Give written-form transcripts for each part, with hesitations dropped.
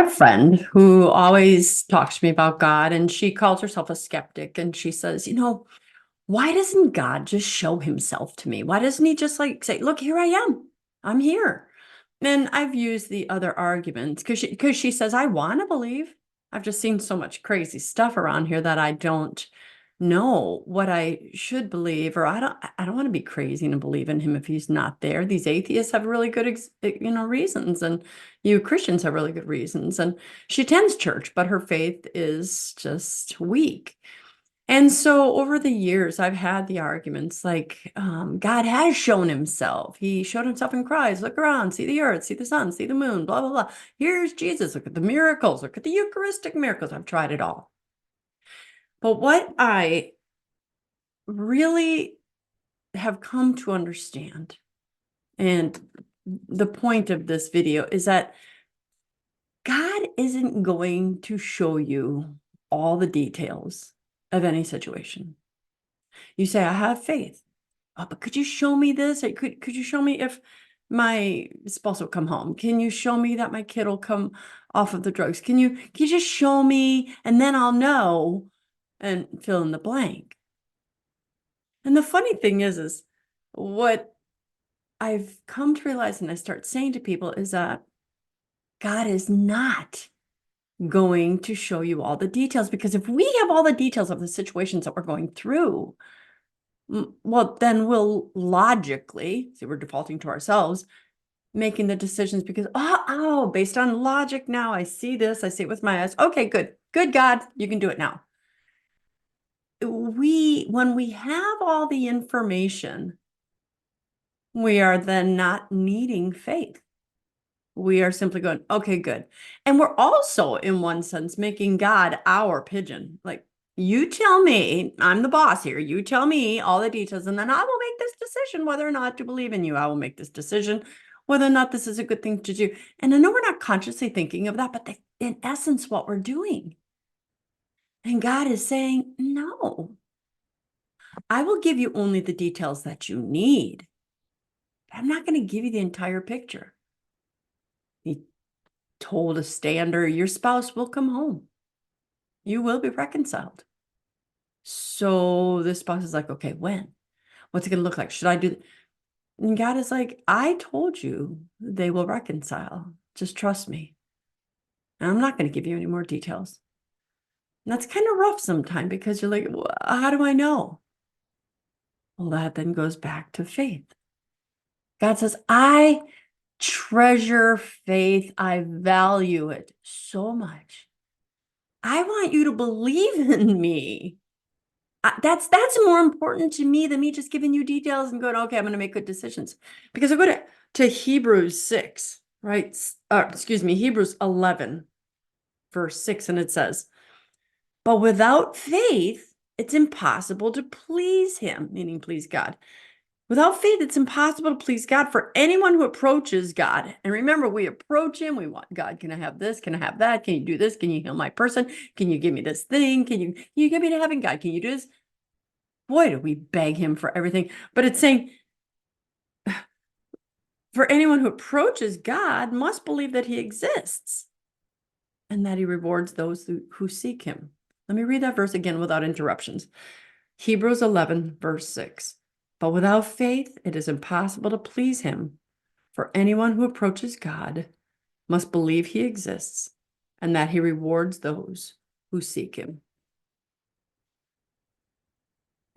have a friend who always talks to me about God, and she calls herself a skeptic. And she says, why doesn't God just show himself to me? Why doesn't he just like say, look, here I am. I'm here. And I've used the other arguments because she says, I want to believe. I've just seen so much crazy stuff around here that I don't know what I should believe, or I don't want to be crazy and believe in him if he's not there. These atheists have really good reasons, and you Christians have really good reasons. And she attends church, but her faith is just weak. And so over the years, I've had the arguments like, God has shown himself. He showed himself in Christ. Look around, see the earth, see the sun, see the moon, blah, blah, blah. Here's Jesus. Look at the miracles. Look at the Eucharistic miracles. I've tried it all. But what I really have come to understand, and the point of this video is that God isn't going to show you all the details of any situation. You say, I have faith. Oh, but could you show me this? Or could you show me if my spouse will come home? Can you show me that my kid will come off of the drugs? Can you just show me, and then I'll know, and fill in the blank. And the funny thing is what I've come to realize, and I start saying to people, is that God is not going to show you all the details, because if we have all the details of the situations that we're going through, well, then we'll logically, see, we're defaulting to ourselves, making the decisions because, based on logic now, I see this, I see it with my eyes. Okay, good, God, you can do it now. When we have all the information, we are then not needing faith. We are simply going, okay, good. And we're also, in one sense, making God our pigeon. Like, you tell me, I'm the boss here. You tell me all the details, and then I will make this decision whether or not to believe in you. I will make this decision whether or not this is a good thing to do. And I know we're not consciously thinking of that, but in essence, what we're doing. And God is saying, no, I will give you only the details that you need. But I'm not going to give you the entire picture. He told a stander, your spouse will come home. You will be reconciled. So the spouse is like, okay, when? What's it going to look like? Should I do? And God is like, I told you they will reconcile. Just trust me. And I'm not going to give you any more details. And that's kind of rough sometimes, because you're like, well, how do I know? Well, that then goes back to faith. God says, I treasure faith. I value it so much. I want you to believe in me. That's more important to me than me just giving you details and going, okay, I'm going to make good decisions. Because I go to Hebrews 6, right? Hebrews 11, verse 6, and it says, but without faith, it's impossible to please him, meaning please God. Without faith, it's impossible to please God. For anyone who approaches God, and remember, we approach him, we want, God, can I have this? Can I have that? Can you do this? Can you heal my person? Can you give me this thing? Can you get me to heaven, God? Can you do this? Boy, do we beg him for everything. But it's saying, for anyone who approaches God must believe that he exists and that he rewards those who seek him. Let me read that verse again without interruptions. Hebrews 11, verse 6. But without faith, it is impossible to please him. For anyone who approaches God must believe he exists and that he rewards those who seek him.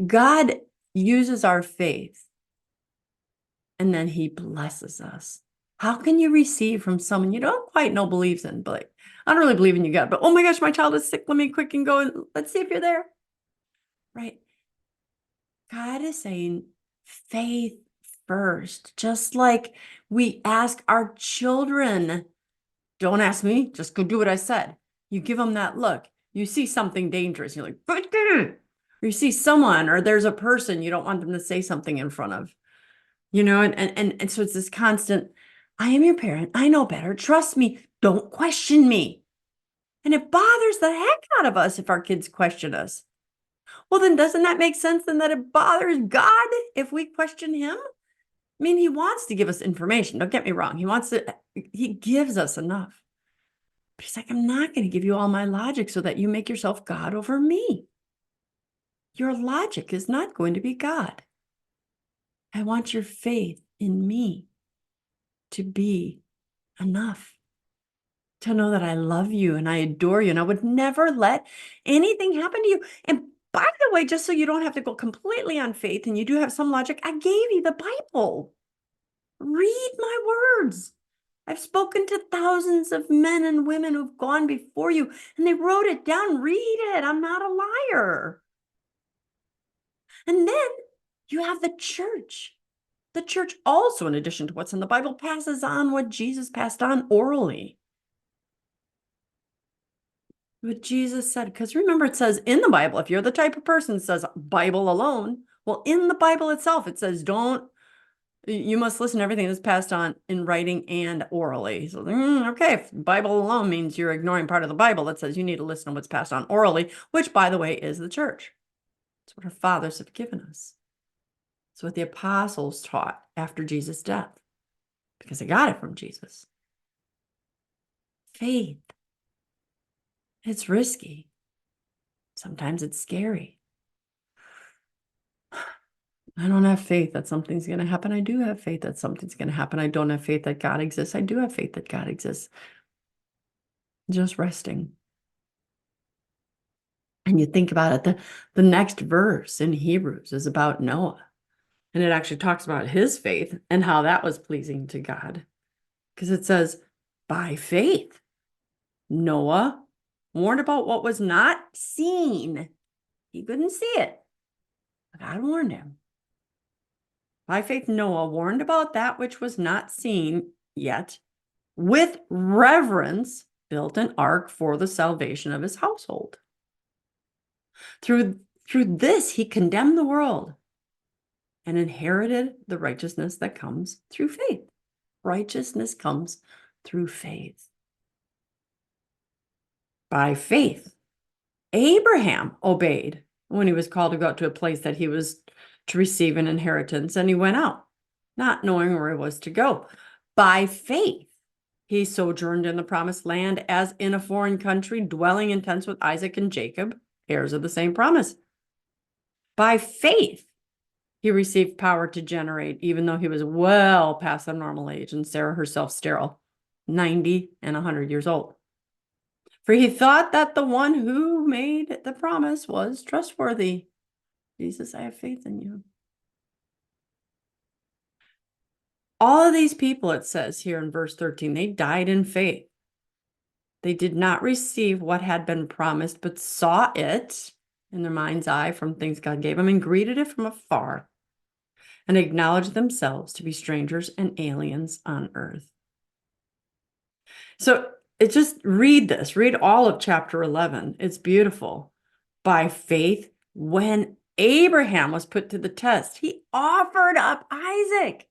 God uses our faith, and then he blesses us. How can you receive from someone you don't quite know believes in? But like, I don't really believe in you, God, but oh my gosh, my child is sick. Let me quick and go and let's see if you're there. Right? God is saying faith first, just like we ask our children. Don't ask me, just go do what I said. You give them that look. You see something dangerous, you're like, or you see someone, or there's a person you don't want them to say something in front of. And so it's this constant, I am your parent. I know better. Trust me. Don't question me. And it bothers the heck out of us if our kids question us. Well, then doesn't that make sense then that it bothers God if we question him? I mean, he wants to give us information. Don't get me wrong. He gives us enough. But he's like, I'm not going to give you all my logic so that you make yourself God over me. Your logic is not going to be God. I want your faith in me to be enough, to know that I love you and I adore you and I would never let anything happen to you. And by the way, just so you don't have to go completely on faith and you do have some logic, I gave you the Bible. Read my words. I've spoken to thousands of men and women who've gone before you and they wrote it down. Read it. I'm not a liar. And then you have the church. The church also, in addition to what's in the Bible, passes on what Jesus passed on orally. What Jesus said, because remember, it says in the Bible, if you're the type of person that says Bible alone, well, in the Bible itself, it says you must listen to everything that's passed on in writing and orally. So, okay, if Bible alone means you're ignoring part of the Bible that says you need to listen to what's passed on orally, which, by the way, is the church. It's what our fathers have given us. It's what the apostles taught after Jesus' death, because they got it from Jesus. Faith. It's risky. Sometimes it's scary. I don't have faith that something's going to happen. I do have faith that something's going to happen. I don't have faith that God exists. I do have faith that God exists. Just resting. And you think about it, the next verse in Hebrews is about Noah. And it actually talks about his faith and how that was pleasing to God. Because it says, by faith, Noah warned about what was not seen. He couldn't see it. But God warned him. By faith, Noah warned about that which was not seen yet, with reverence built an ark for the salvation of his household. Through this, he condemned the world and inherited the righteousness that comes through faith. Righteousness comes through faith. By faith, Abraham obeyed when he was called to go out to a place that he was to receive an inheritance, and he went out, not knowing where he was to go. By faith, he sojourned in the promised land as in a foreign country, dwelling in tents with Isaac and Jacob, heirs of the same promise. By faith, he received power to generate, even though he was well past the normal age, and Sarah herself sterile, 90 and 100 years old. For he thought that the one who made the promise was trustworthy. Jesus, I have faith in you. All of these people, it says here in verse 13, they died in faith. They did not receive what had been promised, but saw it in their mind's eye from things God gave them and greeted it from afar and acknowledged themselves to be strangers and aliens on earth. So read all of chapter 11. It's beautiful. By faith, when Abraham was put to the test, he offered up Isaac.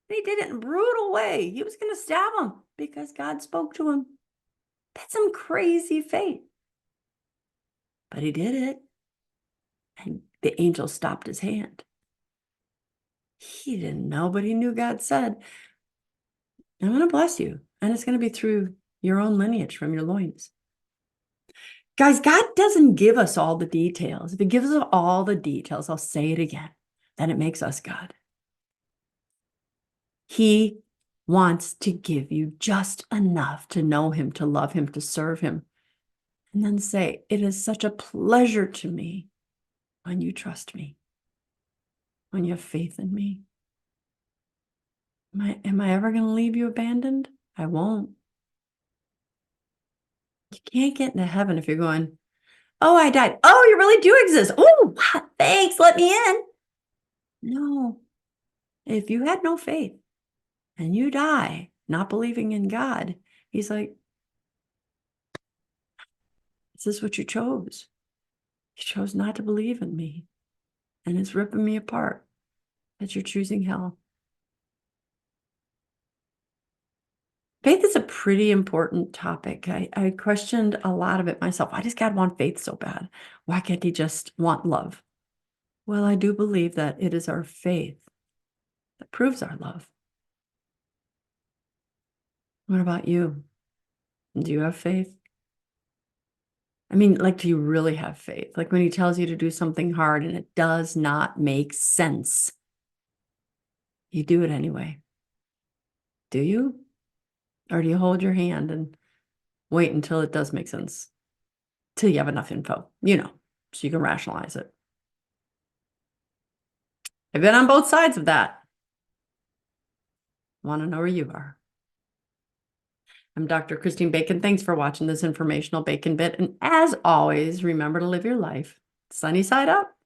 He did it in a brutal way. He was going to stab him because God spoke to him. That's some crazy faith. But he did it. And the angel stopped his hand. He didn't know, but he knew God said, I'm going to bless you. And it's going to be through your own lineage from your loins. Guys, God doesn't give us all the details. If he gives us all the details, I'll say it again, then it makes us God. He wants to give you just enough to know him, to love him, to serve him. And then say, it is such a pleasure to me when you trust me, when you have faith in me. Am I ever going to leave you abandoned? I won't. You can't get into heaven if you're going, oh, I died. Oh, you really do exist. Oh, wow, thanks. Let me in. No. If you had no faith and you die not believing in God, he's like, is this what you chose? You chose not to believe in me. And it's ripping me apart that you're choosing hell. Faith is a pretty important topic. I questioned a lot of it myself. Why does God want faith so bad? Why can't he just want love? Well, I do believe that it is our faith that proves our love. What about you? Do you have faith? I mean, like, do you really have faith? Like when he tells you to do something hard and it does not make sense, you do it anyway. Do you? Or do you hold your hand and wait until it does make sense? Till you have enough info, so you can rationalize it. I've been on both sides of that. Want to know where you are. I'm Dr. Christine Bacon. Thanks for watching this informational Bacon Bit. And as always, remember to live your life sunny side up.